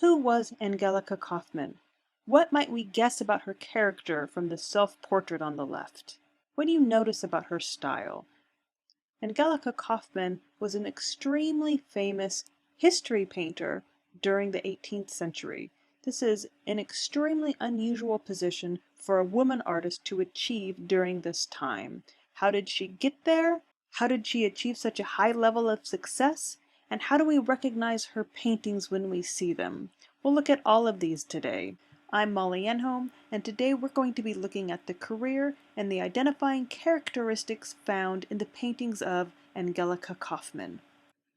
Who was Angelica Kauffmann? What might we guess about her character from the self-portrait on the left? What do you notice about her style? Angelika Kauffmann was an extremely famous history painter during the 18th century. This is an extremely unusual position for a woman artist to achieve during this time. How did she get there? How did she achieve such a high level of success? And how do we recognize her paintings when we see them? We'll look at all of these today. I'm Molly Enholm, and today we're going to be looking at the career and the identifying characteristics found in the paintings of Angelika Kauffmann.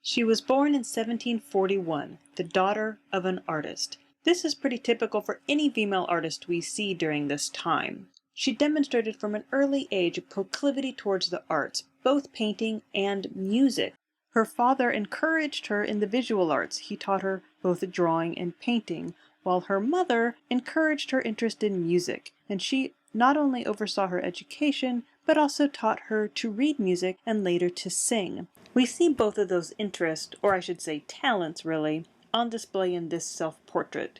She was born in 1741, the daughter of an artist. This is pretty typical for any female artist we see during this time. She demonstrated from an early age a proclivity towards the arts, both painting and music. Her father encouraged her in the visual arts. He taught her both drawing and painting, while her mother encouraged her interest in music, and she not only oversaw her education, but also taught her to read music and later to sing. We see both of those interests, or I should say talents really, on display in this self-portrait.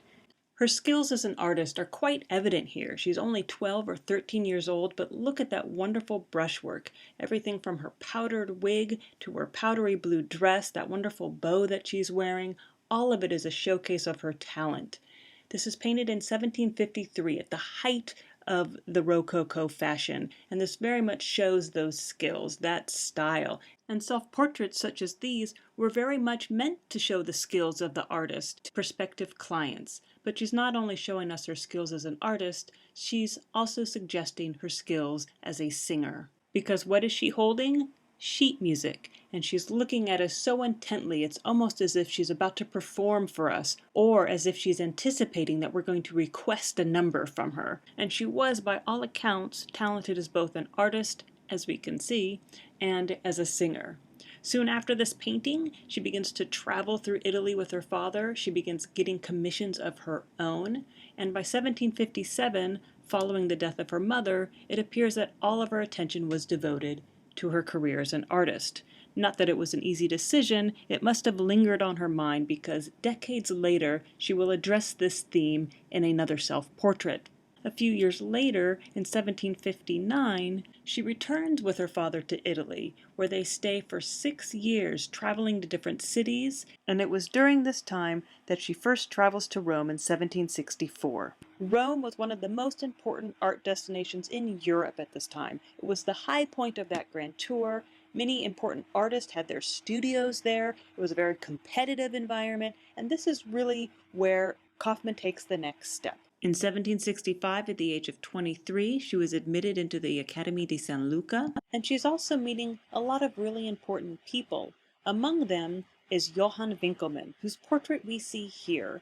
Her skills as an artist are quite evident here. She's only 12 or 13 years old, but look at that wonderful brushwork. Everything from her powdered wig to her powdery blue dress, that wonderful bow that she's wearing, all of it is a showcase of her talent. This is painted in 1753 at the height of the Rococo fashion, and this very much shows those skills, that style. And self-portraits such as these were very much meant to show the skills of the artist to prospective clients. But she's not only showing us her skills as an artist, she's also suggesting her skills as a singer. Because what is she holding? Sheet music, and she's looking at us so intently it's almost as if she's about to perform for us, or as if she's anticipating that we're going to request a number from her. And she was, by all accounts, talented as both an artist, as we can see, and as a singer. Soon after this painting, she begins to travel through Italy with her father. She begins getting commissions of her own, and by 1757, following the death of her mother, it appears that all of her attention was devoted to her career as an artist. Not that it was an easy decision, it must have lingered on her mind because decades later she will address this theme in another self-portrait. A few years later, in 1759, she returns with her father to Italy, where they stay for 6 years, traveling to different cities, and it was during this time that she first travels to Rome in 1764. Rome was one of the most important art destinations in Europe at this time. It was the high point of that grand tour. Many important artists had their studios there. It was a very competitive environment, and this is really where Kauffmann takes the next step. In 1765, at the age of 23, she was admitted into the Academy di San Luca, and she's also meeting a lot of really important people. Among them is Johanna Benkelman, whose portrait we see here.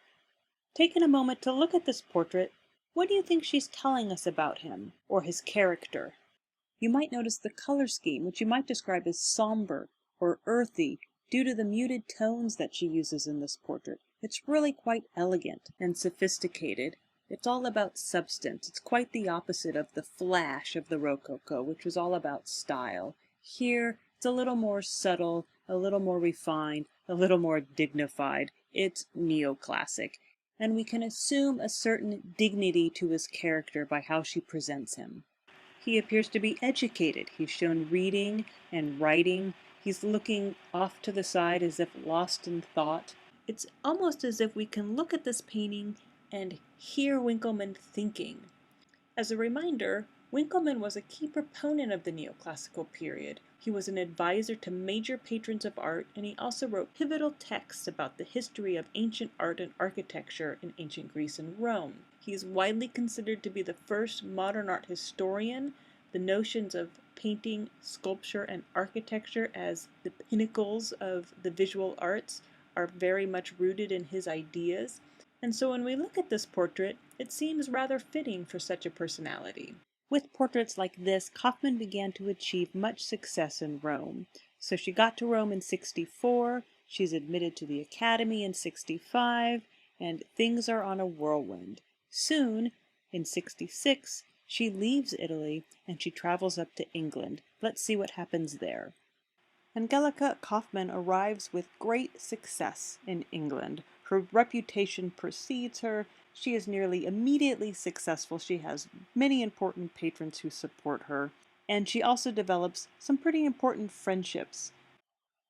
Taking a moment to look at this portrait, what do you think she's telling us about him, or his character? You might notice the color scheme, which you might describe as somber or earthy, due to the muted tones that she uses in this portrait. It's really quite elegant and sophisticated. It's all about substance. It's quite the opposite of the flash of the Rococo, which was all about style. Here, it's a little more subtle, a little more refined, a little more dignified. It's neoclassic. And we can assume a certain dignity to his character by how she presents him. He appears to be educated. He's shown reading and writing. He's looking off to the side as if lost in thought. It's almost as if we can look at this painting and hear Winkelmann thinking. As a reminder, Winkelmann was a key proponent of the neoclassical period. He was an advisor to major patrons of art, and he also wrote pivotal texts about the history of ancient art and architecture in ancient Greece and Rome. He is widely considered to be the first modern art historian. The notions of painting, sculpture, and architecture as the pinnacles of the visual arts are very much rooted in his ideas. And so when we look at this portrait, it seems rather fitting for such a personality. With portraits like this, Kauffmann began to achieve much success in Rome. So she got to Rome in 64, she's admitted to the Academy in 65, and things are on a whirlwind. Soon, in 66, she leaves Italy and she travels up to England. Let's see what happens there. Angelika Kauffmann arrives with great success in England. Her reputation precedes her. She is nearly immediately successful. She has many important patrons who support her. And she also develops some pretty important friendships.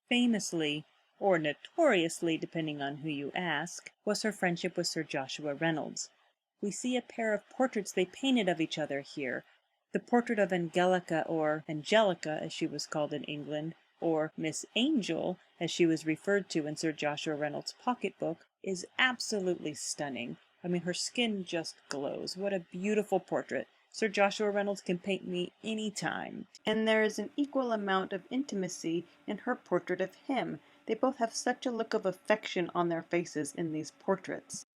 Famously, or notoriously, depending on who you ask, was her friendship with Sir Joshua Reynolds. We see a pair of portraits they painted of each other here. The portrait of Angelica, or Angelica as she was called in England, or Miss Angel as she was referred to in Sir Joshua Reynolds' pocketbook, is absolutely stunning. I mean, her skin just glows. What a beautiful portrait. Sir Joshua Reynolds can paint me any time. And there is an equal amount of intimacy in her portrait of him. They both have such a look of affection on their faces in these portraits.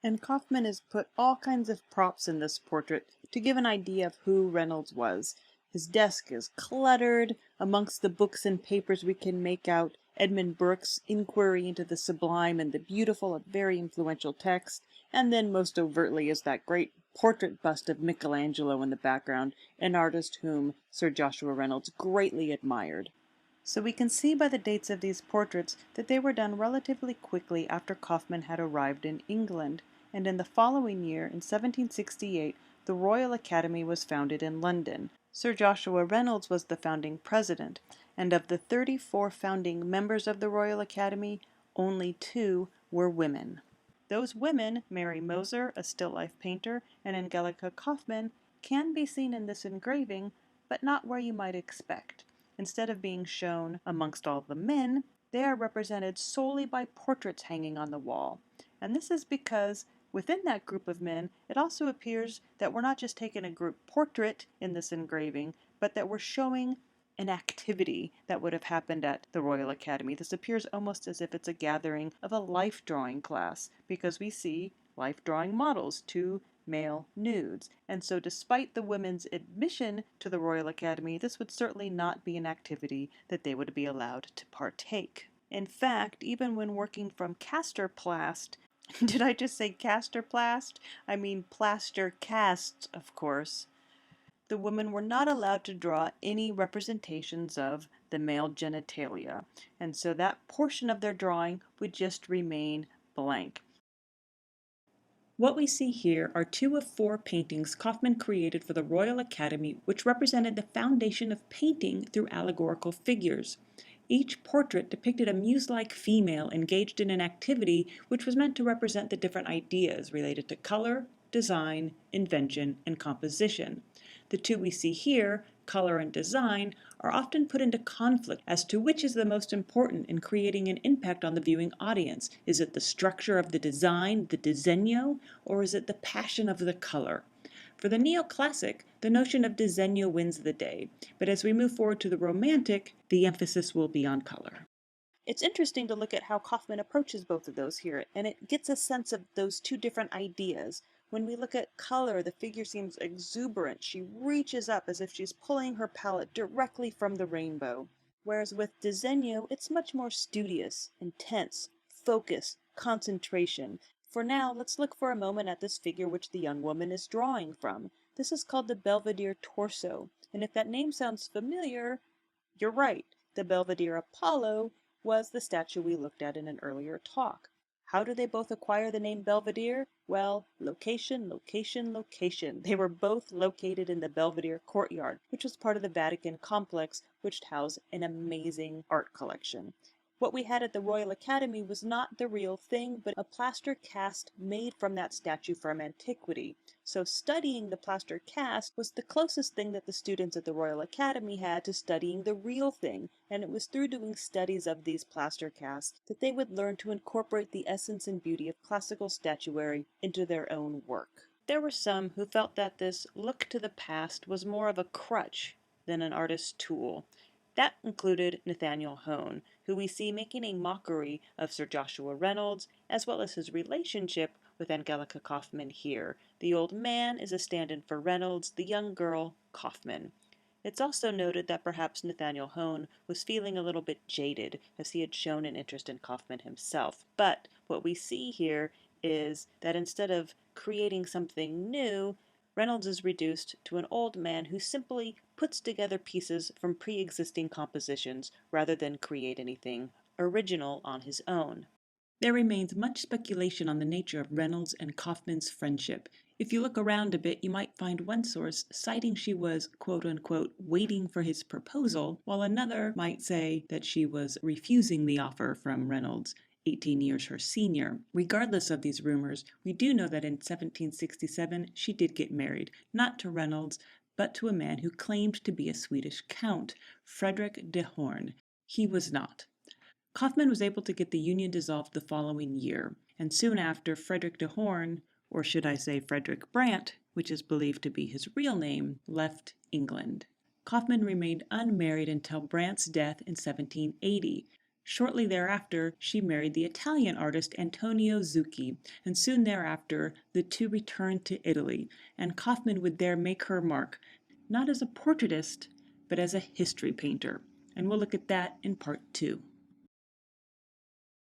And Kauffmann has put all kinds of props in this portrait to give an idea of who Reynolds was. His desk is cluttered. Amongst the books and papers we can make out Edmund Burke's Inquiry into the Sublime and the Beautiful, a very influential text. And then most overtly is that great portrait bust of Michelangelo in the background, an artist whom Sir Joshua Reynolds greatly admired. So we can see by the dates of these portraits that they were done relatively quickly after Kauffmann had arrived in England, and in the following year, in 1768, the Royal Academy was founded in London. Sir Joshua Reynolds was the founding president, and of the 34 founding members of the Royal Academy, only 2 were women. Those women, Mary Moser, a still life painter, and Angelika Kauffmann, can be seen in this engraving, but not where you might expect. Instead of being shown amongst all the men, they are represented solely by portraits hanging on the wall. And this is because within that group of men, it also appears that we're not just taking a group portrait in this engraving, but that we're showing an activity that would have happened at the Royal Academy. This appears almost as if it's a gathering of a life drawing class, because we see life drawing models, 2 male nudes. And so despite the women's admission to the Royal Academy, this would certainly not be an activity that they would be allowed to partake. In fact, even when working from Casterplast, did I just say Casterplast? I mean plaster casts, of course. The women were not allowed to draw any representations of the male genitalia, and so that portion of their drawing would just remain blank. What we see here are 2 of 4 paintings Kauffmann created for the Royal Academy, which represented the foundation of painting through allegorical figures. Each portrait depicted a muse-like female engaged in an activity which was meant to represent the different ideas related to color, design, invention, and composition. The 2 we see here, color and design, are often put into conflict as to which is the most important in creating an impact on the viewing audience. Is it the structure of the design, the disegno, or is it the passion of the color? For the neoclassic, the notion of disegno wins the day, but as we move forward to the romantic, the emphasis will be on color. It's interesting to look at how Kauffmann approaches both of those here, and it gets a sense of those 2 different ideas. When we look at color, the figure seems exuberant. She reaches up as if she's pulling her palette directly from the rainbow. Whereas with disegno, it's much more studious, intense, focus, concentration. For now, let's look for a moment at this figure which the young woman is drawing from. This is called the Belvedere Torso, and if that name sounds familiar, you're right. The Belvedere Apollo was the statue we looked at in an earlier talk. How did they both acquire the name Belvedere? Well, location, location, location. They were both located in the Belvedere courtyard, which was part of the Vatican complex, which housed an amazing art collection. What we had at the Royal Academy was not the real thing, but a plaster cast made from that statue from antiquity. So studying the plaster cast was the closest thing that the students at the Royal Academy had to studying the real thing, and it was through doing studies of these plaster casts that they would learn to incorporate the essence and beauty of classical statuary into their own work. There were some who felt that this look to the past was more of a crutch than an artist's tool. That included Nathaniel Hone, who we see making a mockery of Sir Joshua Reynolds, as well as his relationship with Angelika Kauffmann here. The old man is a stand-in for Reynolds, the young girl, Kauffmann. It's also noted that perhaps Nathaniel Hone was feeling a little bit jaded, as he had shown an interest in Kauffmann himself. But what we see here is that instead of creating something new, Reynolds is reduced to an old man who simply puts together pieces from pre-existing compositions rather than create anything original on his own. There remains much speculation on the nature of Reynolds and Kauffmann's friendship. If you look around a bit, you might find one source citing she was, quote unquote, waiting for his proposal, while another might say that she was refusing the offer from Reynolds, 18 years her senior. Regardless of these rumors, we do know that in 1767 she did get married, not to Reynolds, but to a man who claimed to be a Swedish count, Frederick de Horn. He was not. Kauffmann was able to get the union dissolved the following year, and soon after, Frederick de Horn, or should I say Frederick Brandt, which is believed to be his real name, left England. Kauffmann remained unmarried until Brandt's death in 1780. Shortly thereafter, she married the Italian artist Antonio Zucchi, and soon thereafter the two returned to Italy, and Kauffmann would there make her mark, not as a portraitist, but as a history painter. And we'll look at that in part 2.